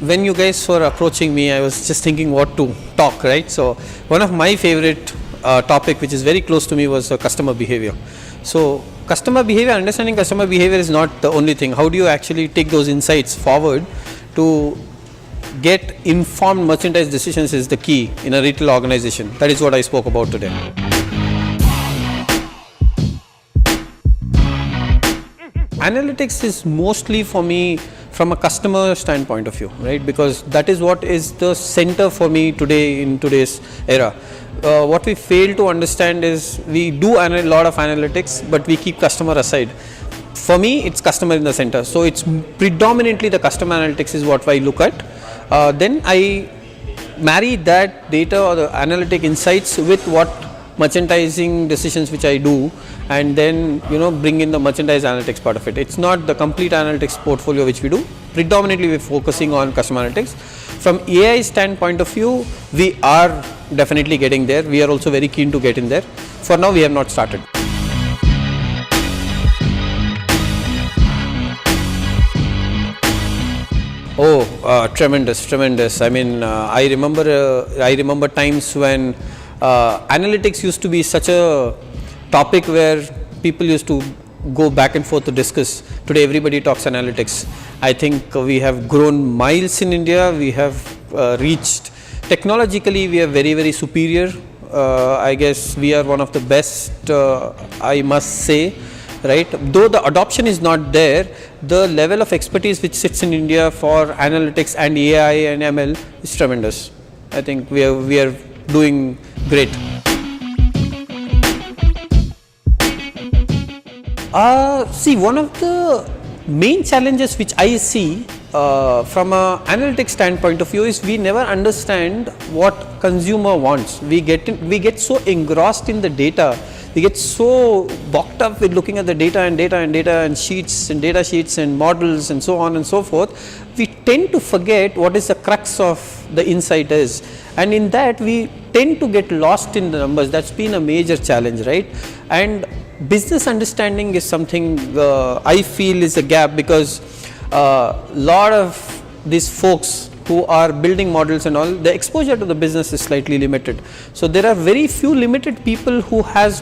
when you guys were approaching me, I was just thinking what to talk, right? So one of my favorite topic, which is very close to me, was customer behavior. So customer behavior, understanding customer behavior is not the only thing. How do you actually take those insights forward to get informed merchandise decisions is the key in a retail organization. That is what I spoke about today. Analytics is mostly for me from a customer standpoint of view, right? Because that is what is the center for me today in today's era. What we fail to understand is we do a lot of analytics, but we keep customer aside. For me, it's customer in the center. So it's predominantly the customer analytics is what I look at. Then I marry that data or the analytic insights with what merchandising decisions which I do, and then bring in the merchandise analytics part of it. It's not the complete analytics portfolio which we do. Predominantly we're focusing on customer analytics. From AI standpoint of view, we are definitely getting there. We are also very keen to get in there. For now, we have not started. Oh, tremendous. I mean, I remember times when analytics used to be such a topic where people used to go back and forth to discuss. Today everybody talks analytics. I think we have grown miles in India. We have reached, technologically we are very superior. I guess we are one of the best, I must say, right? Though the adoption is not there, the level of expertise which sits in India for analytics and AI and ML is tremendous. I think we are doing great. See, one of the main challenges which I see from an analytics standpoint of view is we never understand what consumer wants. We get so engrossed in the data. We get so bogged up with looking at the data and sheets and data sheets and models and so on and so forth. We tend to forget what is the crux of the insight is, and in that we tend to get lost in the numbers. That's been a major challenge, right? And business understanding is something I feel is a gap, because lot of these folks who are building models and all, the exposure to the business is slightly limited. So there are very few limited people who have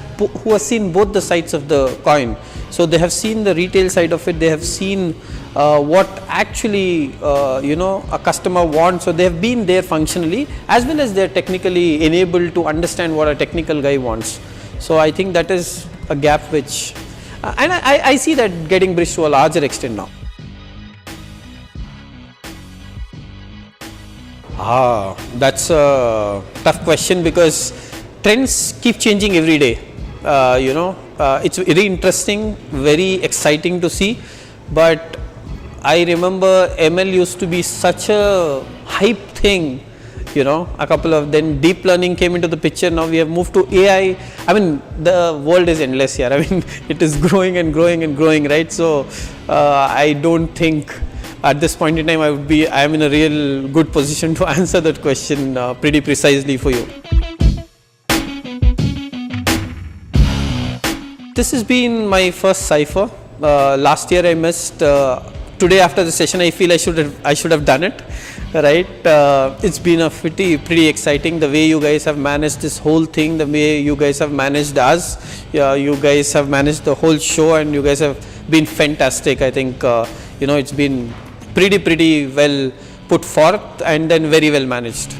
seen both the sides of the coin. So they have seen the retail side of it, they have seen what actually a customer wants. So they have been there functionally, as well as they are technically enabled to understand what a technical guy wants. So I think that is a gap which, and I see that getting bridged to a larger extent now. That's a tough question, because trends keep changing every day. It's very interesting, very exciting to see. But I remember ML used to be such a hype thing, then deep learning came into the picture. Now we have moved to AI. I mean, the world is endless here. I mean, it is growing and growing, right? So I don't think at this point in time I am in a real good position to answer that question pretty precisely for you. This has been my first Cypher. Last year I missed. Today after the session I feel I should have done it, right? It's been a pretty exciting, the way you guys have managed this whole thing, the way you guys have managed us. You guys have managed the whole show, and you guys have been fantastic. I think it's been pretty well put forth and then very well managed.